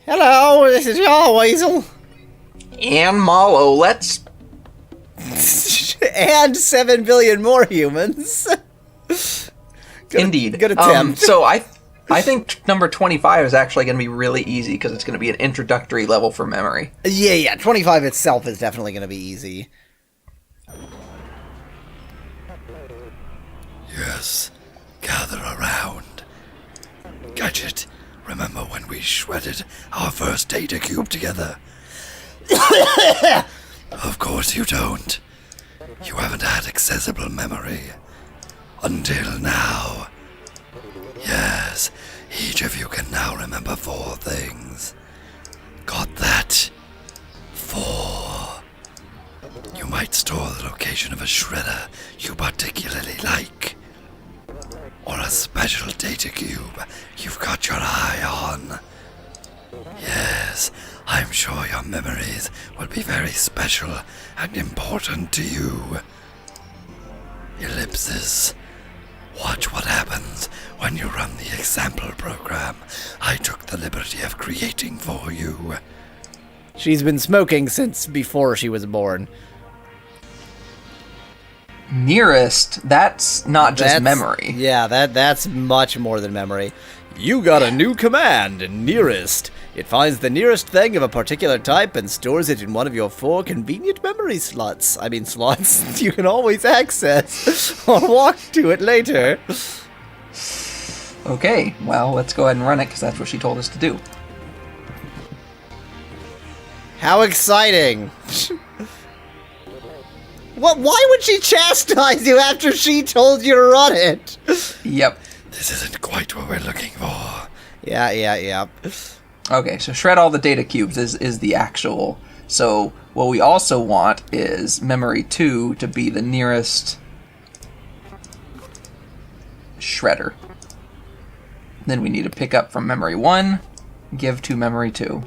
Hello, this is Yahweasel. And Mallow, let's... And 7 billion more humans. Indeed. Good attempt. So I think number 25 is actually going to be really easy because it's going to be an introductory level for memory. Yeah, 25 itself is definitely going to be easy. Yes, gather around. Gadget, remember when we shredded our first data cube together? Of course you don't. You haven't had accessible memory. Until now. Yes, each of you can now remember 4 things. Got that? 4. You might store the location of a shredder you particularly like. Or a special data cube you've got your eye on. Yes, I'm sure your memories will be very special and important to you. Ellipsis. Watch what happens when you run the example program I took the liberty of creating for you. She's been smoking since before she was born. Nearest, that's not just memory. Yeah, that's much more than memory. You got a new command, Nearest. It finds the nearest thing of a particular type and stores it in one of your 4 convenient memory slots. Slots you can always access or walk to it later. Okay, well, let's go ahead and run it because that's what she told us to do. How exciting! What? Why would she chastise you after she told you to run it? Yep. This isn't quite what we're looking for. Yeah. Okay, so shred all the data cubes is the actual. So what we also want is memory 2 to be the nearest shredder. Then we need to pick up from memory 1, give to memory 2.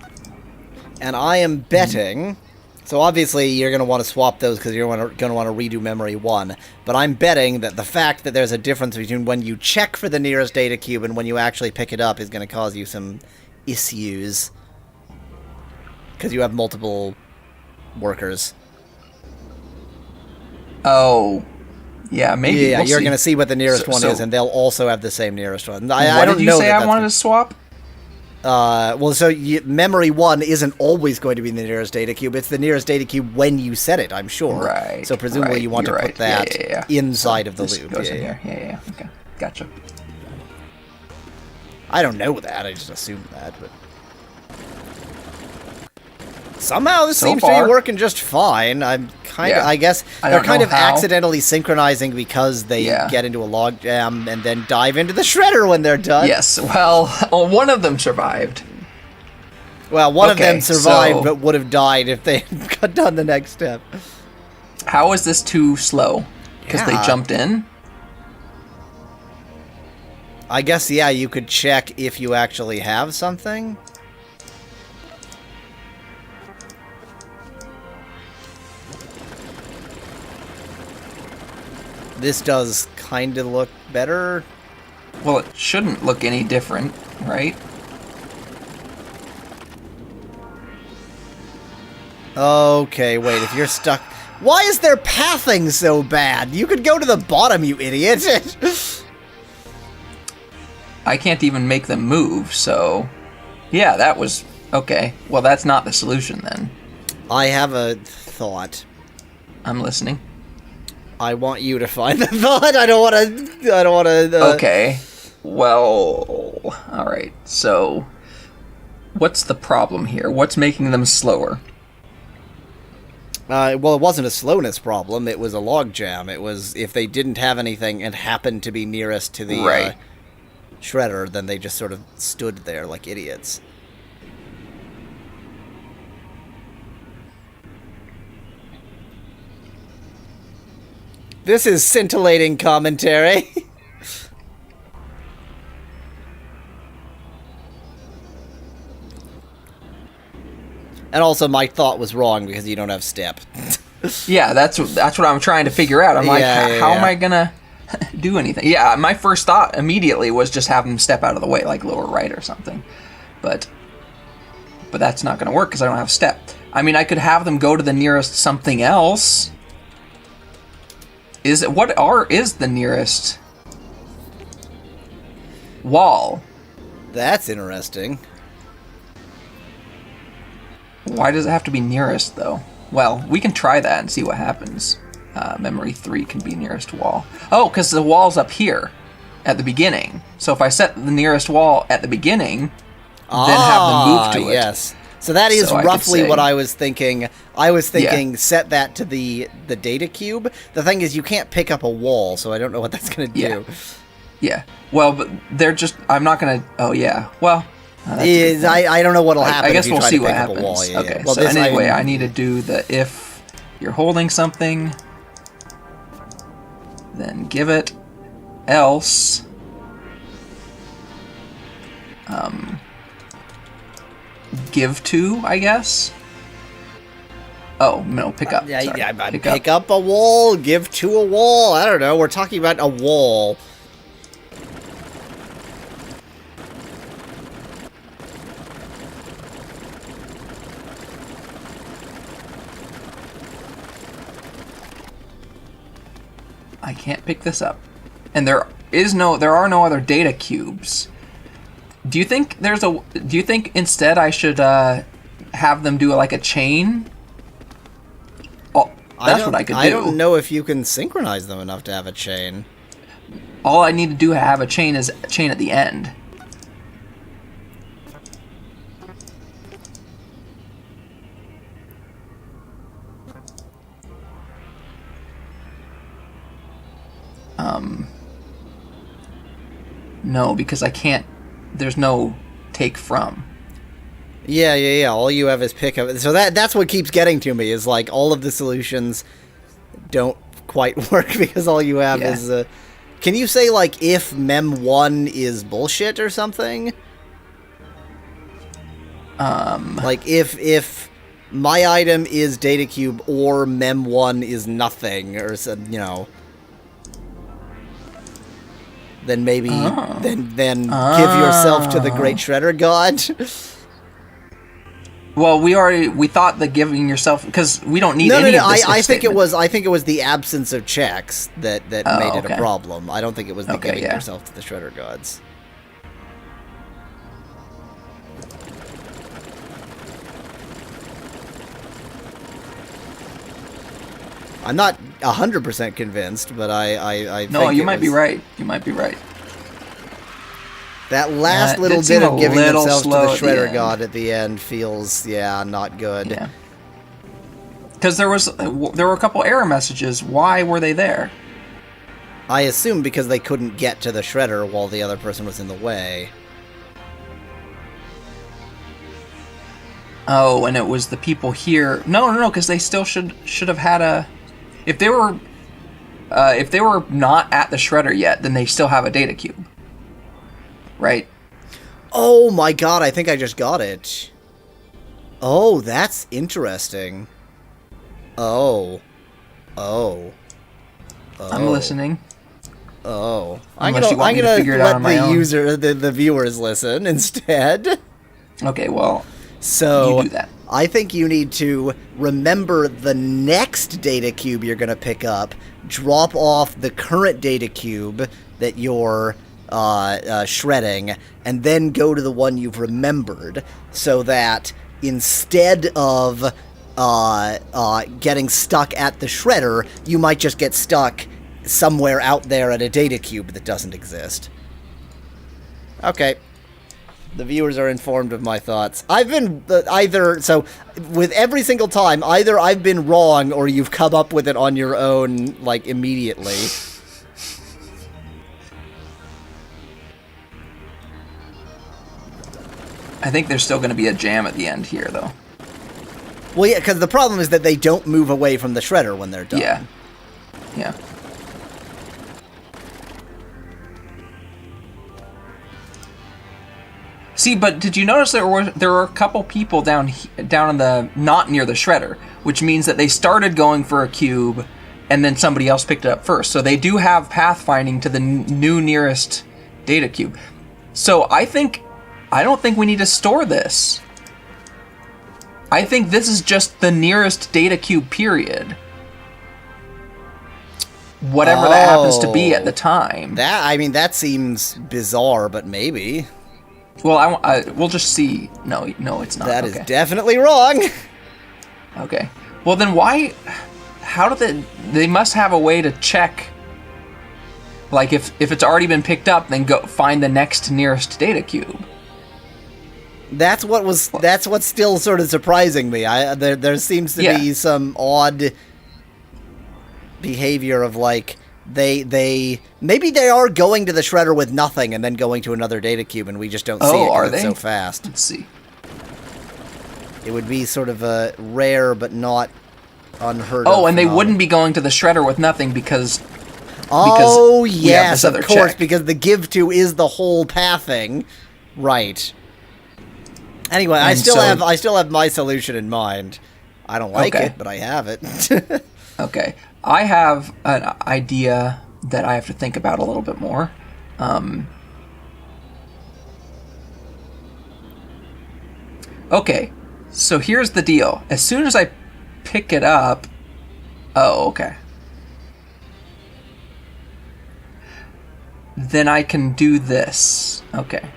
And I am betting... So obviously you're going to want to swap those because you're going to want to redo memory 1. But I'm betting that the fact that there's a difference between when you check for the nearest data cube and when you actually pick it up is going to cause you some issues. Because you have multiple workers. Oh, yeah, maybe. Yeah, we'll you're see. going to see what the nearest one is, and they'll also have the same nearest one. I don't did you know say that I wanted to swap? Memory 1 isn't always going to be the nearest data cube. It's the nearest data cube when you set it, I'm sure. Right. So presumably you want to put that inside of the this loop. Goes in here. Yeah. Okay, gotcha. I don't know that. I just assumed that, but somehow this seems to be working just fine. I'm kind of, I guess they're kind of accidentally synchronizing because they get into a logjam and then dive into the shredder when they're done. Yes. Well, one of them survived. Well, one of them survived, but would have died if they had done the next step. How is this too slow? Because they jumped in? I guess, yeah, you could check if you actually have something. This does kind of look better. Well, it shouldn't look any different, right? Okay, wait, if you're stuck... Why is their pathing so bad? You could go to the bottom, you idiot! I can't even make them move, so... Yeah, that was... Okay, well, that's not the solution, then. I have a thought. I'm listening. I want you to find the thought. I don't want to... Okay. Well... Alright, so... What's the problem here? What's making them slower? Well, it wasn't a slowness problem. It was a logjam. It was if they didn't have anything and happened to be nearest to the shredder, then they just sort of stood there like idiots. This is scintillating commentary. And also, my thought was wrong because you don't have step. Yeah, that's what I'm trying to figure out. I'm like, how am I gonna do anything? Yeah, my first thought immediately was just have him step out of the way, like lower right or something. But but that's not going to work because I don't have step. I mean, I could have them go to the nearest something else. Is the nearest wall? That's interesting. Why does it have to be nearest, though? Well, we can try that and see what happens. Memory 3 can be nearest wall. Oh, because the wall's up here at the beginning. So if I set the nearest wall at the beginning, then have them move to it. Yes. So that is roughly what I was thinking. I was thinking set that to the data cube. The thing is, you can't pick up a wall, so I don't know what that's going to do. Yeah. Well, but they're just... I'm not going to... Oh, yeah. Well... I don't know what'll happen. I guess if you we'll try see to what pick happens. Up a wall. Yeah, okay. Yeah. Well, so anyway, I need to do the if you're holding something, then give it, else, give to, I guess. Oh no, pick up. Sorry. Pick up a wall, give to a wall. I don't know. We're talking about a wall. I can't pick this up. And there are no other data cubes. Do you think instead I should have them do like a chain? Oh, that's what I could do. I don't know if you can synchronize them enough to have a chain. All I need to do to have a chain is a chain at the end. No, because I can't. There's no take from. Yeah. All you have is pick up. So that's what keeps getting to me is like all of the solutions don't quite work because all you have is. Can you say like if mem1 is bullshit or something? Like if my item is data cube or mem1 is nothing or you know. Then maybe, then give yourself to the Great Shredder God. Well, we thought that giving yourself because we don't need any of this. I think it was the absence of checks that made it a problem. I don't think it was the giving yourself to the Shredder Gods. I'm not 100% convinced, but I no, think you might be right. You might be right. That last little bit of giving themselves to the Shredder God at the end feels, not good. Yeah. Because there were a couple error messages. Why were they there? I assume because they couldn't get to the Shredder while the other person was in the way. Oh, and it was the people here. No, because they still should have had a. If they were not at the Shredder yet, then they still have a data cube. Right? Oh my god, I think I just got it. Oh, that's interesting. Oh. I'm listening. Oh. Unless you want me to figure it out on my own. The viewers listen instead. Okay, well, so you do that. I think you need to remember the next data cube you're going to pick up, drop off the current data cube that you're shredding, and then go to the one you've remembered, so that instead of getting stuck at the Shredder, you might just get stuck somewhere out there at a data cube that doesn't exist. Okay. The viewers are informed of my thoughts. I've been with every single time, either I've been wrong or you've come up with it on your own, like, immediately. I think there's still going to be a jam at the end here, though. Well, yeah, because the problem is that they don't move away from the Shredder when they're done. Yeah. See, but did you notice there were a couple people down in the not near the Shredder, which means that they started going for a cube, and then somebody else picked it up first. So they do have pathfinding to the new nearest data cube. So I don't think we need to store this. I think this is just the nearest data cube, period. Whatever that happens to be at the time. That seems bizarre, but maybe. Well, we'll just see. No, it's not. That is definitely wrong. Okay. Well, then why... How do they must have a way to check... Like, if it's already been picked up, then go find the next nearest data cube. That's what's still sort of surprising me. There seems to be some odd behavior of, like, maybe they are going to the shredder with nothing and then going to another data cube, and we just don't see it because it's so fast. Let's see. It would be sort of a rare but not unheard of. Oh, and they wouldn't be going to the shredder with nothing because yes, of course, because the give to is the whole pathing. Right. Anyway, I still have my solution in mind. I don't like it, but I have it. Okay. I have an idea that I have to think about a little bit more. Okay. So here's the deal. As soon as I pick it up... Oh, okay. Then I can do this. Okay.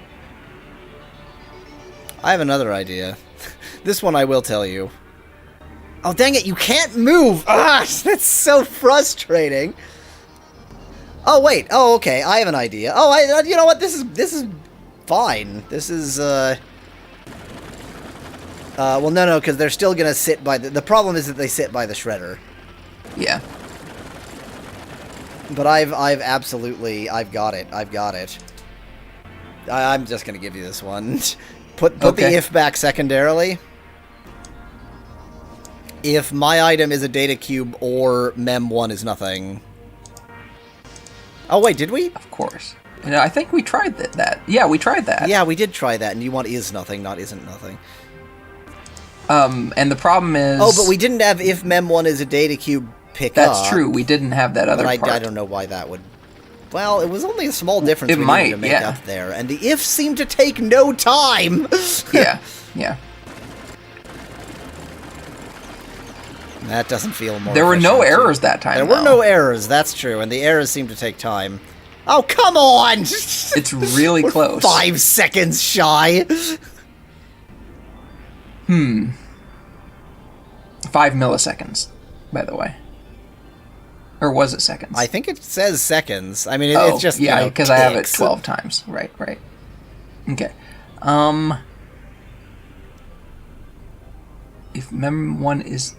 I have another idea. This one I will tell you. Oh, dang it, you can't move! Ah, that's so frustrating. Oh, wait. Oh, okay, I have an idea. Oh, you know what? This is fine. This is, well, no, because they're still gonna sit by the problem is that they sit by the shredder. Yeah. But I've got it. I'm just gonna give you this one. Put the if back secondarily. If my item is a data cube or mem1 is nothing. Oh wait, did we? Of course. I think we tried that. Yeah, we tried that. Yeah, we did try that, and you want is nothing, not isn't nothing. And the problem is... Oh, but we didn't have if mem1 is a data cube pick That's up. true, we didn't have that other part. I don't know why that would... Well, it was only a small difference we needed to make up there, and the ifs seemed to take no time! Yeah. That doesn't feel more There were no efficient. errors that time, There were no errors, that's true, and the errors seem to take time. Oh, come on! It's really We're close. 5 seconds shy! 5 milliseconds, by the way. Or was it seconds? I think it says seconds. I mean, it's just, yeah, because I have it ticks. 12 times. Right. Okay. If mem1 is...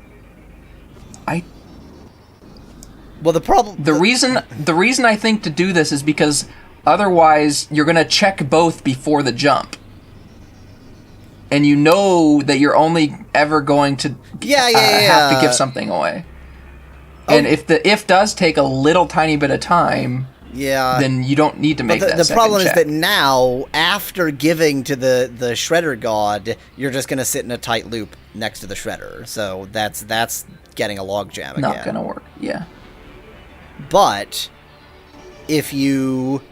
Well, the problem... The reason I think to do this is because otherwise you're going to check both before the jump. And you know that you're only ever going to have to give something away. And if the if does take a little tiny bit of time, then you don't need to make that the problem check. is that now, after giving to the shredder god, you're just going to sit in a tight loop next to the shredder. So that's getting a logjam again. Not going to work, yeah. But if you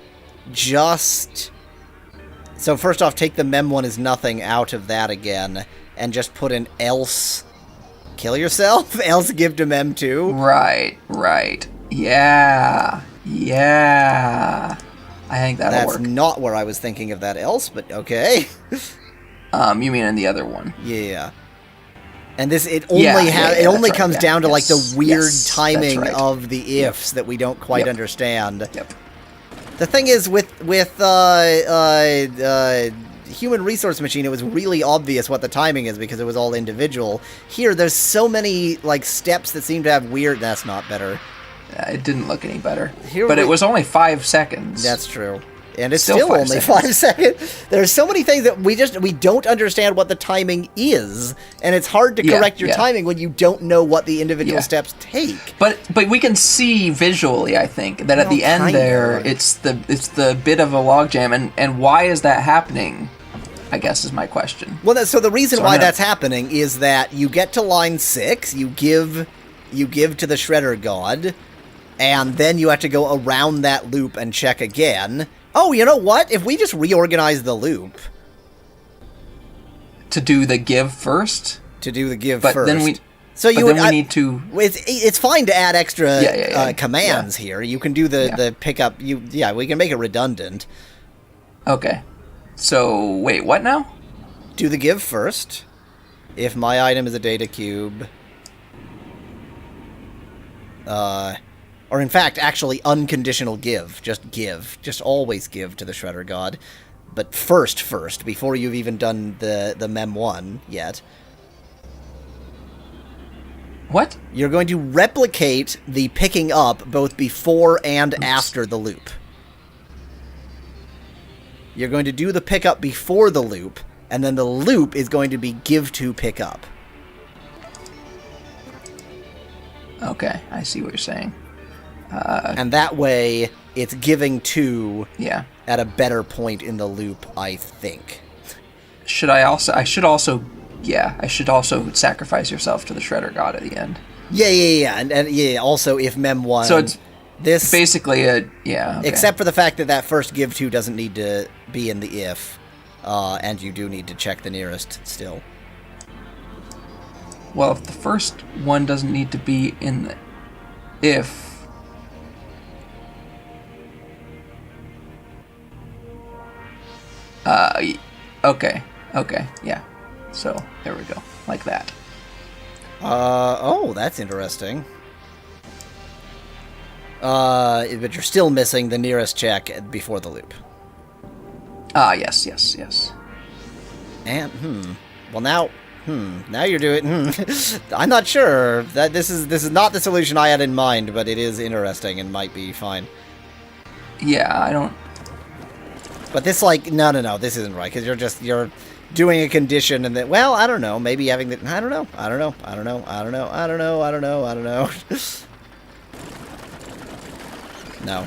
just... So first off, take the mem1 is nothing out of that again, and just put an else... Kill yourself? Else give to mem2? Right. Yeah. I think that'll work. That's not where I was thinking of that else, but okay. You mean in the other one? Yeah. And this, it only comes down to like the weird timing of the ifs that we don't quite understand. Yep. The thing is, with Human Resource Machine, it was really obvious what the timing is because it was all individual. Here, there's so many like steps that seem to have weird... That's not better. It didn't look any better. It was only 5 seconds. That's true. And it's still only 5 seconds. There's so many things that we don't understand what the timing is, and it's hard to correct your timing when you don't know what the individual steps take. But we can see visually, I think, that at the end there, it's the bit of a logjam, and why is that happening? I guess is my question. Well, so the reason why that's happening is that you get to line 6, you give to the shredder god, and then you have to go around that loop and check again. Oh, you know what? If we just reorganize the loop... To do the give first? To do the give But first. then we... So but you then would, we need to... It's fine to add extra commands Yeah. here. You can do the pickup. We can make it redundant. Okay. So, wait, what now? Do the give first. If my item is a data cube. Or in fact, actually unconditional give. Just give. Just always give to the Shredder God. But first, before you've even done the Mem 1 yet. What? You're going to replicate the picking up both before and after the loop. You're going to do the pickup before the loop, and then the loop is going to be give to pick up. Okay, I see what you're saying. And that way, it's giving to Yeah. at a better point in the loop, I think. I should also sacrifice yourself to the Shredder God at the end. Yeah. And also, if Mem 1... So it's this basically a... Yeah, okay. Except for the fact that first give to doesn't need to be in the if. And you do need to check the nearest still. Well, if the first one doesn't need to be in the if... Okay, yeah. So, there we go. Like that. That's interesting. But you're still missing the nearest check before the loop. Yes. And, now you're doing, I'm not sure. That this is not the solution I had in mind, but it is interesting and might be fine. Yeah, I don't... But this, no, this isn't right, because you're doing a condition and then, well, I don't know, maybe having the, I don't know. No.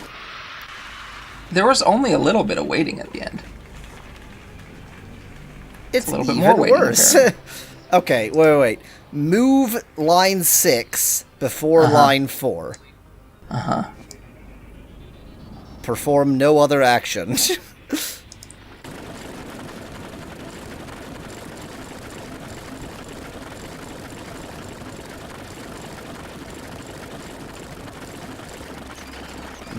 There was only a little bit of waiting at the end. It's a little bit even more waiting. worse. Okay, wait. Move line 6 before line 4. Perform no other action.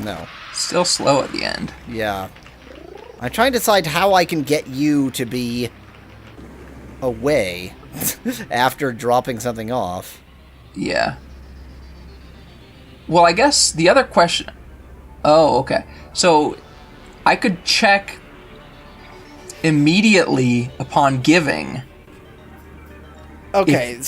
No. Still slow at the end. Yeah. I'm trying to decide how I can get you to be away after dropping something off. Yeah. Well, I guess the other question... Oh, okay. So, I could check immediately upon giving. Okay,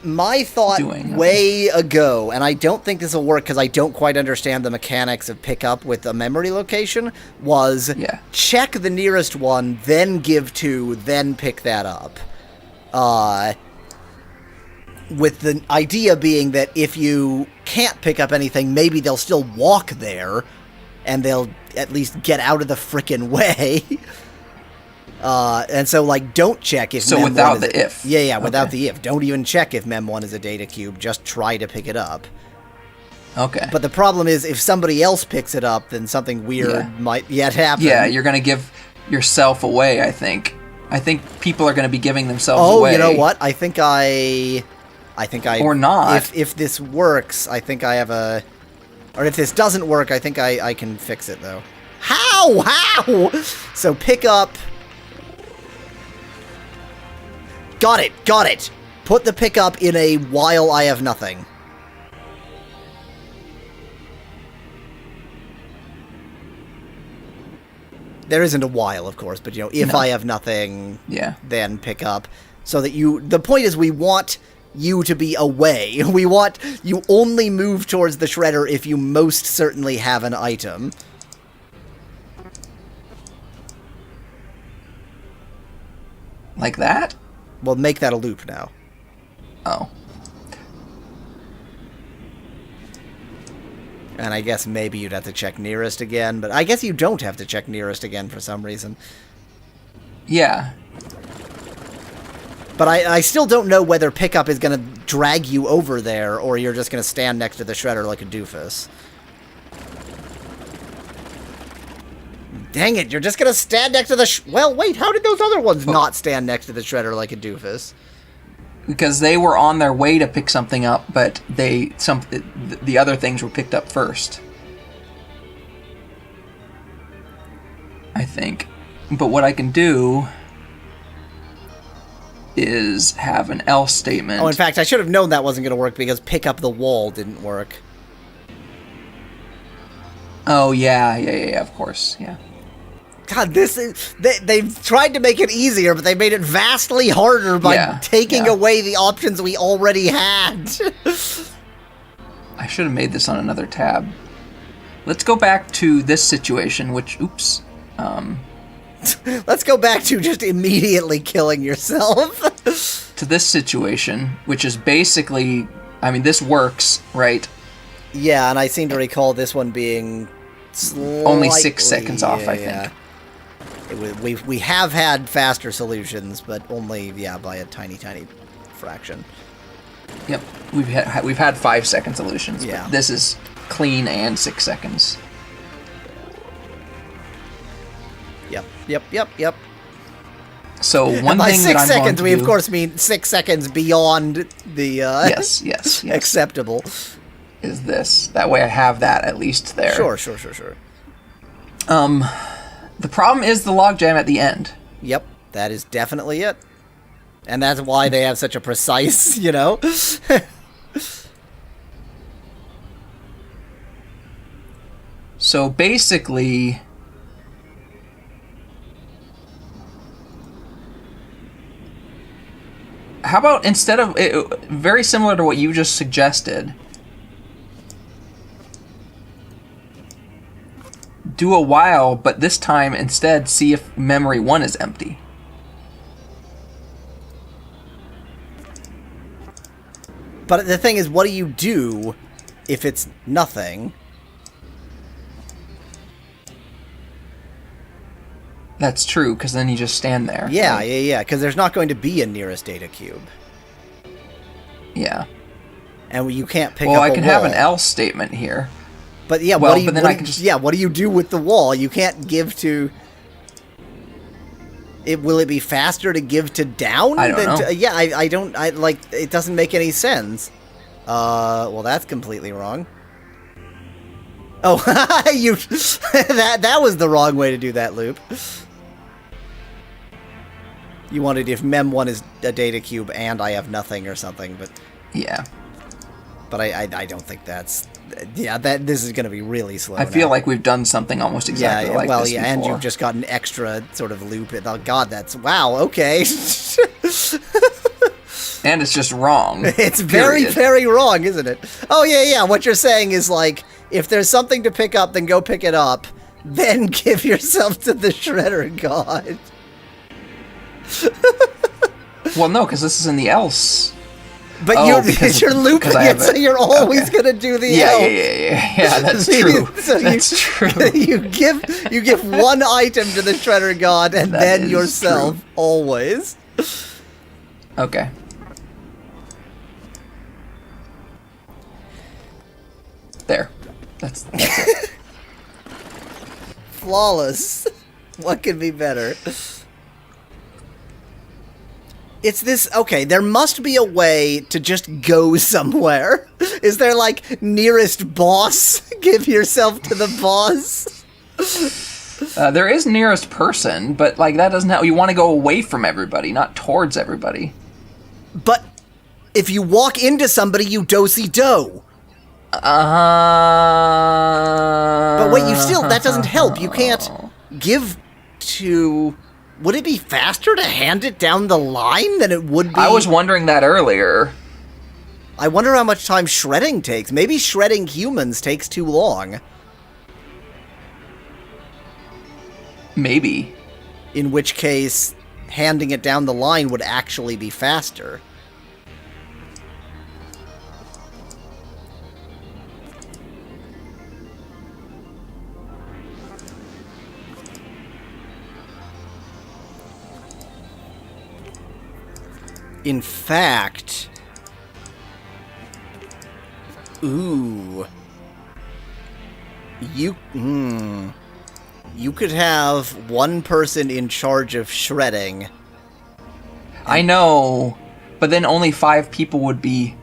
my thought doing. way ago, and I don't think this will work because I don't quite understand the mechanics of pickup with a memory location, was check the nearest one, then give to, then pick that up. With the idea being that if you can't pick up anything, maybe they'll still walk there, and they'll at least get out of the frickin' way. And so, don't check if Mem without 1 is the if. Yeah, without the if. Don't even check if Mem 1 is a data cube. Just try to pick it up. Okay. But the problem is, if somebody else picks it up, then something weird might yet happen. Yeah, you're going to give yourself away, I think. I think people are going to be giving themselves away. Oh, you know what? I think Or not. If this works, I think I have a... Or if this doesn't work, I think I can fix it, though. How? So pick up... Got it! Put the pickup in a while I have nothing. There isn't a while, of course, but, if I have nothing, then pick up. So that the point is we want you to be away. We want you only move towards the shredder if you most certainly have an item. Like that? Well, make that a loop now. Oh. And I guess maybe you'd have to check nearest again, but I guess you don't have to check nearest again for some reason. Yeah. But I still don't know whether pickup is going to drag you over there, or you're just going to stand next to the shredder like a doofus. Dang it, you're just going to stand next to the well, wait, how did those other ones not stand next to the shredder like a doofus? Because they were on their way to pick something up, but the other things were picked up first. I think. But what I can do is have an else statement. Oh, in fact, I should have known that wasn't going to work because pick up the wall didn't work. Oh, yeah, of course, yeah. God, this is... They've tried to make it easier, but they made it vastly harder by taking away the options we already had. I should have made this on another tab. Let's go back to this situation, which... Oops. Let's go back to just immediately killing yourself. To this situation, which is basically... I mean, this works, right? Yeah, and I seem to recall this one being only 6 seconds off, I think. We have had faster solutions, but only, by a tiny fraction. Yep, we've had 5 second solutions. Yeah. But this is clean and 6 seconds. Yep. So one and by thing 6 that I'm seconds, going to we do, of course mean 6 seconds beyond the yes. acceptable. Is this. That way I have that at least there. Sure. The problem is the logjam at the end. Yep, that is definitely it. And that's why they have such a precise, So basically... How about instead of... very similar to what you just suggested... do a while, but this time instead see if memory 1 is empty. But the thing is, what do you do if it's nothing? That's true, because then you just stand there. Yeah, because there's not going to be a nearest data cube. Yeah. And you can't pick up a Well, wall. I can have an else statement here. But yeah, well, what do you do with the wall? You can't give to... Will it be faster to give to down? I don't know. It doesn't make any sense. Well, that's completely wrong. Oh, that was the wrong way to do that loop. You wanted if mem1 is a data cube and I have nothing or something, but... Yeah. But I don't think that's... Yeah, this is going to be really slow. I feel like we've done something almost exactly like this before. And you've just got an extra sort of loop. Oh, God, that's... Wow, okay. And it's just wrong. It's very, very wrong, isn't it? Oh, yeah. What you're saying is, like, if there's something to pick up, then go pick it up. Then give yourself to the Shredder God. Well, no, because this is in the else... But you're looping it, so you're always going to do the else. Yeah, that's true. That's true. You give one item to the Shredder God, and then yourself, true. Always. Okay. There. That's it. Flawless. What could be better? It's this... Okay, there must be a way to just go somewhere. Is there, like, nearest boss? Give yourself to the boss? There is nearest person, but, like, that doesn't help. You want to go away from everybody, not towards everybody. But if you walk into somebody, you do-si-do. But wait, that doesn't help. You can't give to... Would it be faster to hand it down the line than it would be? I was wondering that earlier. I wonder how much time shredding takes. Maybe shredding humans takes too long. Maybe. In which case, handing it down the line would actually be faster. In fact... Ooh. You could have one person in charge of shredding. I know. but then only 5 people would be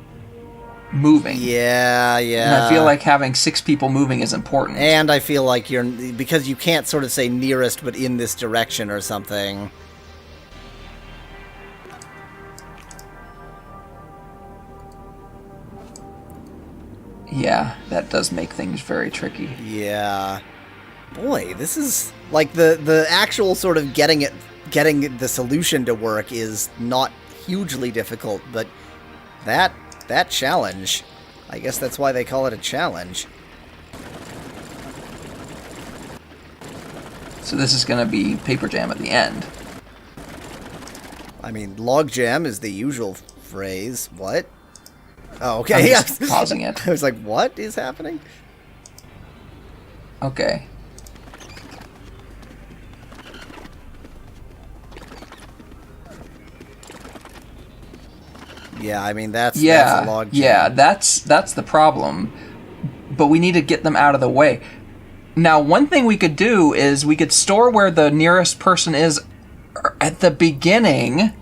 moving. Yeah. And I feel like having 6 people moving is important. And I feel like because you can't sort of say nearest, but in this direction or something. Yeah, that does make things very tricky. Yeah. Boy, this is like the actual sort of getting the solution to work is not hugely difficult, but that challenge, I guess that's why they call it a challenge. So this is going to be paper jam at the end. I mean, logjam is the usual phrase. What? Oh, okay. I'm just pausing it. I was like, what is happening? Okay. Yeah, I mean, that's a logjam. Yeah, that's the problem. But we need to get them out of the way. Now, one thing we could do is we could store where the nearest person is at the beginning.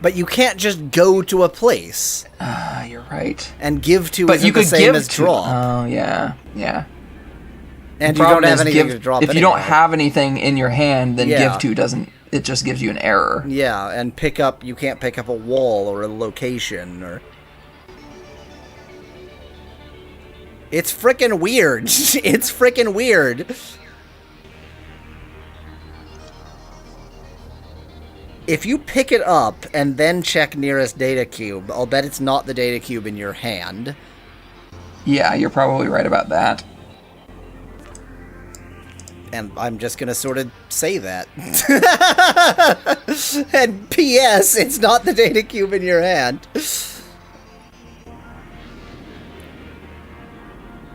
But you can't just go to a place. You're right. And give to but isn't you could the same give as to, drop. Oh, yeah. And you don't have anything to drop if you don't have anything in your hand, then Yeah. give to doesn't... It just gives you an error. Yeah, and you can't pick up a wall or a location or... It's frickin' weird. It's frickin' weird. If you pick it up and then check nearest data cube, I'll bet it's not the data cube in your hand. Yeah, you're probably right about that. And I'm just gonna sort of say that. And P.S., it's not the data cube in your hand.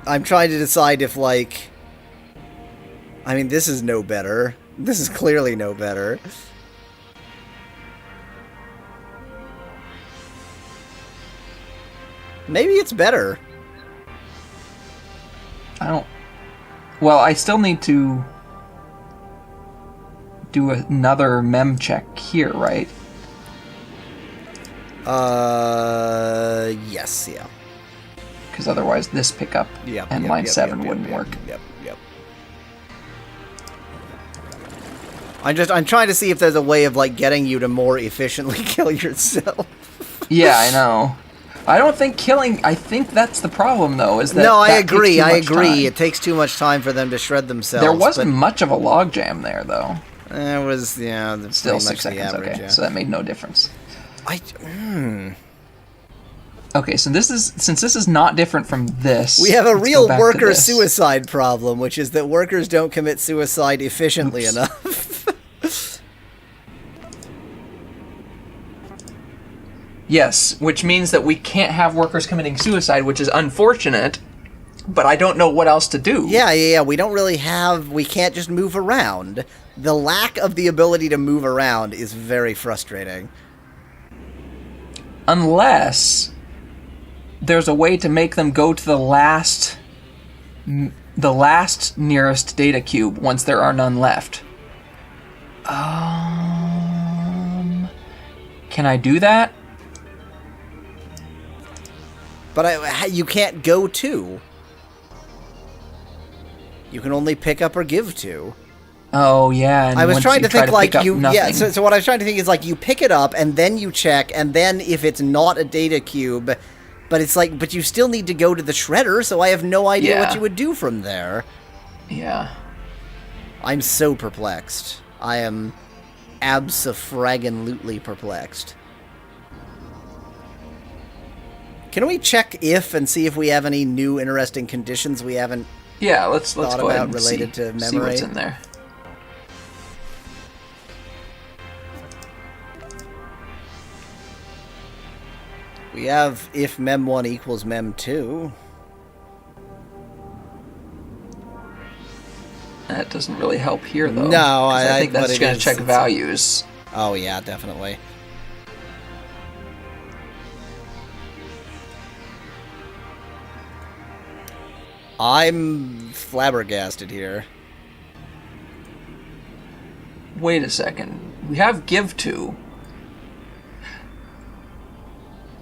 I'm trying to decide if, like... I mean, this is no better. This is clearly no better. Maybe it's better. I don't... Well, I still need to do another mem check here, right? Yes, yeah. Because otherwise this pickup and line 7 wouldn't work. Yep. I'm trying to see if there's a way of, like, getting you to more efficiently kill yourself. Yeah, I know. I don't think killing... I think that's the problem, though, is that... No, I that takes agree, too I much agree. time. It takes too much time for them to shred themselves. There wasn't much of a logjam there, though. It was, yeah... Still 6 pretty much seconds, the average, okay. yeah. So that made no difference. Okay, so since this is not different from this... We have a let's real go back to worker this. suicide problem, which is that workers don't commit suicide efficiently enough. Yes, which means that we can't have workers committing suicide, which is unfortunate, but I don't know what else to do. Yeah, we don't really have... We can't just move around. The lack of the ability to move around is very frustrating. Unless there's a way to make them go to the last nearest data cube once there are none left. Can I do that? But you can't go to. You can only pick up or give to. Oh, yeah. And I was trying to think like you... Yeah, nothing. so what I was trying to think is like you pick it up and then you check, and then if it's not a data cube... But it's like, but you still need to go to the shredder, so I have no idea what you would do from there. Yeah. I'm so perplexed. I am abso-fraggin-lutely perplexed. Can we check if and see if we have any new interesting conditions we haven't let's thought go ahead about and related to memory? See what's in there. We have if mem1 equals mem2. That doesn't really help here, though. No, I think that's going to check it's... values. Oh, yeah, definitely. I'm flabbergasted here. Wait a second. We have give to.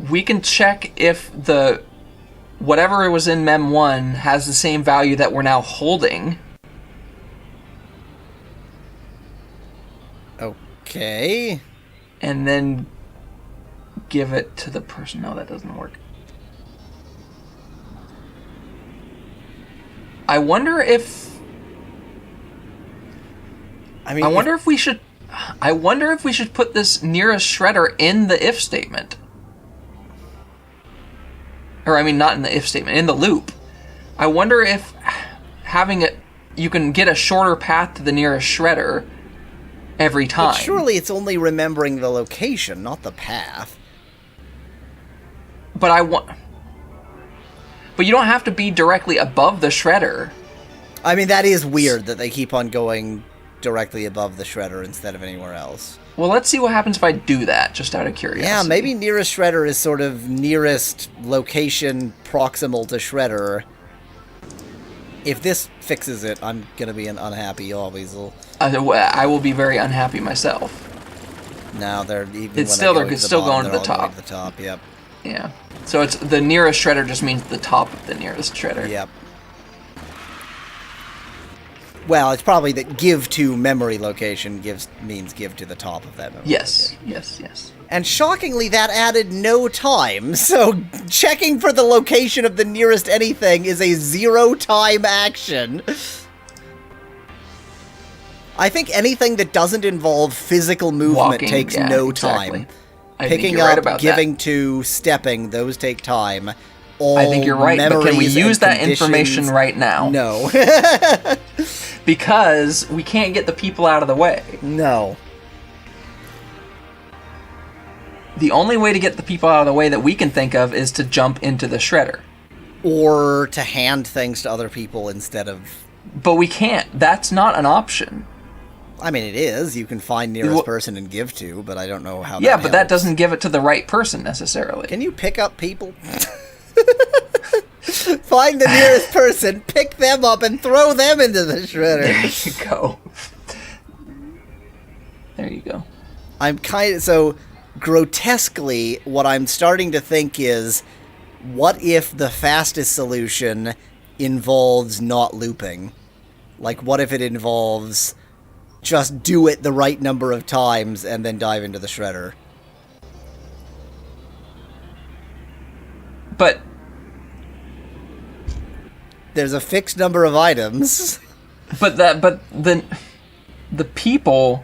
we can check if the whatever was in Mem 1 has the same value that we're now holding. Okay. And then give it to the person. No, that doesn't work. I wonder if... I wonder if we should put this nearest shredder in the if statement. Or, I mean, not in the if statement, in the loop. I wonder if having it... You can get a shorter path to the nearest shredder every time. But surely it's only remembering the location, not the path. But you don't have to be directly above the shredder. I mean, that is weird that they keep on going directly above the shredder instead of anywhere else. Well, let's see what happens if I do that, just out of curiosity. Yeah, maybe nearest shredder is sort of nearest location proximal to shredder. If this fixes it, I'm going to be an unhappy Yahweasel. I will be very unhappy myself. Now they're even. It's still they're still going to the top. Going to the top. Yep. Yeah. So it's the nearest shredder just means the top of the nearest shredder. Yep. Well, it's probably that give to memory location means give to the top of that memory. Yes. Location. Yes. And shockingly, that added no time. So checking for the location of the nearest anything is a 0-time action. I think anything that doesn't involve physical movement Walking, takes yeah, no exactly. time. I think Picking you're right up, about giving that. to, stepping, those take time. I think you're right, but can we use that information right now? No. Because we can't get the people out of the way. No. The only way to get the people out of the way that we can think of is to jump into the shredder. Or to hand things to other people instead of... But we can't. That's not an option. I mean, it is. You can find nearest person and give to, but I don't know how Yeah, that but that helps. doesn't give it to the right person, necessarily. Can you pick up people? Find the nearest person, pick them up, and throw them into the shredder. There you go. There you go. I'm kind of... So, grotesquely, what I'm starting to think is, what if the fastest solution involves not looping? Like, what if it involves just do it the right number of times and then dive into the shredder? But There's a fixed number of items. but the people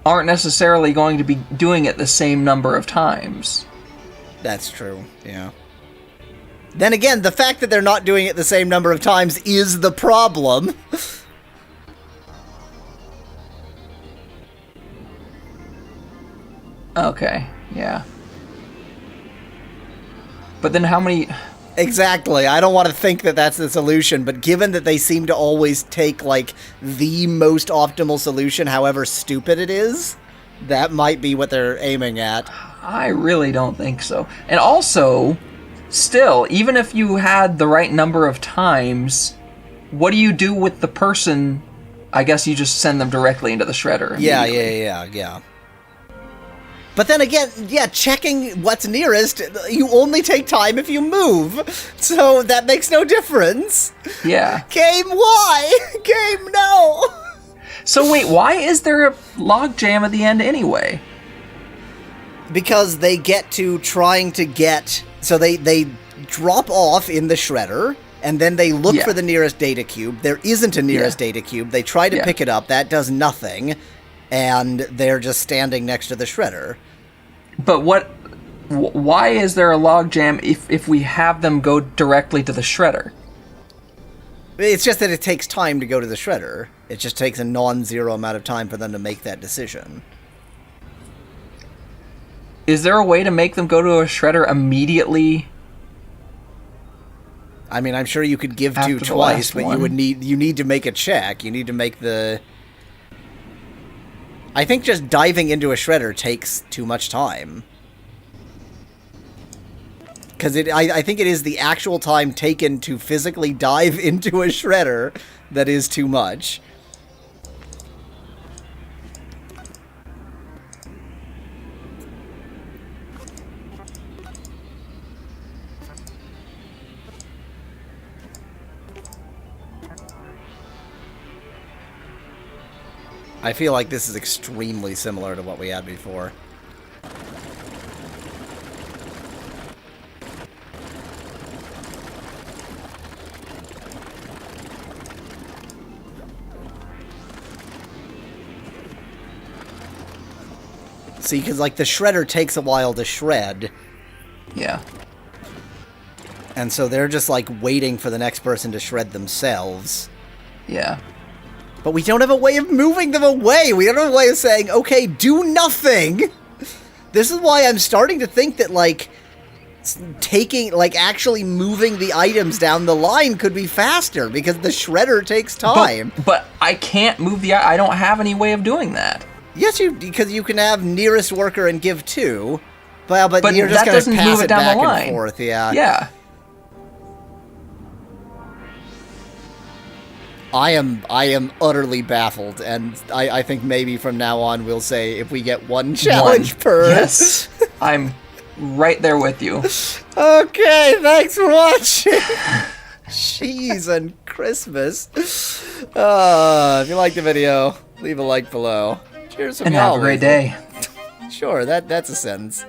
aren't necessarily going to be doing it the same number of times. That's true, yeah. Then again, the fact that they're not doing it the same number of times is the problem. Okay, yeah. But then how many... Exactly. I don't want to think that that's the solution, but given that they seem to always take, like, the most optimal solution, however stupid it is, that might be what they're aiming at. I really don't think so. And also, still, even if you had the right number of times, what do you do with the person? I guess you just send them directly into the shredder. Yeah. But then again, yeah, checking what's nearest, you only take time if you move. So that makes no difference. Yeah. Game, why? Game, no. So wait, why is there a logjam at the end anyway? Because they get to trying to get... So they drop off in the shredder, and then they look for the nearest data cube. There isn't a nearest data cube. They try to pick it up. That does nothing. And they're just standing next to the shredder. But why is there a logjam if we have them go directly to the shredder? It's just that it takes time to go to the shredder. It just takes a non-zero amount of time for them to make that decision. Is there a way to make them go to a shredder immediately? I mean, I'm sure you could give to twice, but you need to make a check. You need to make the... I think just diving into a shredder takes too much time. Because I think it is the actual time taken to physically dive into a shredder that is too much. I feel like this is extremely similar to what we had before. See, because, like, the shredder takes a while to shred. Yeah. And so they're just, like, waiting for the next person to shred themselves. Yeah. But we don't have a way of moving them away. We don't have a way of saying, okay, do nothing. This is why I'm starting to think that, like, actually moving the items down the line could be faster, because the shredder takes time. But I can't move I don't have any way of doing that. Yes, because you can have nearest worker and give 2. But you're just that going to pass move it down back the line. and forth, yeah. Yeah. I am utterly baffled, and I think maybe from now on we'll say if we get one challenge per. Yes. I'm right there with you. Okay, thanks for watching. Cheese and Christmas. If you liked the video, leave a like below. Cheers from And have a great day. Sure, that's a sentence.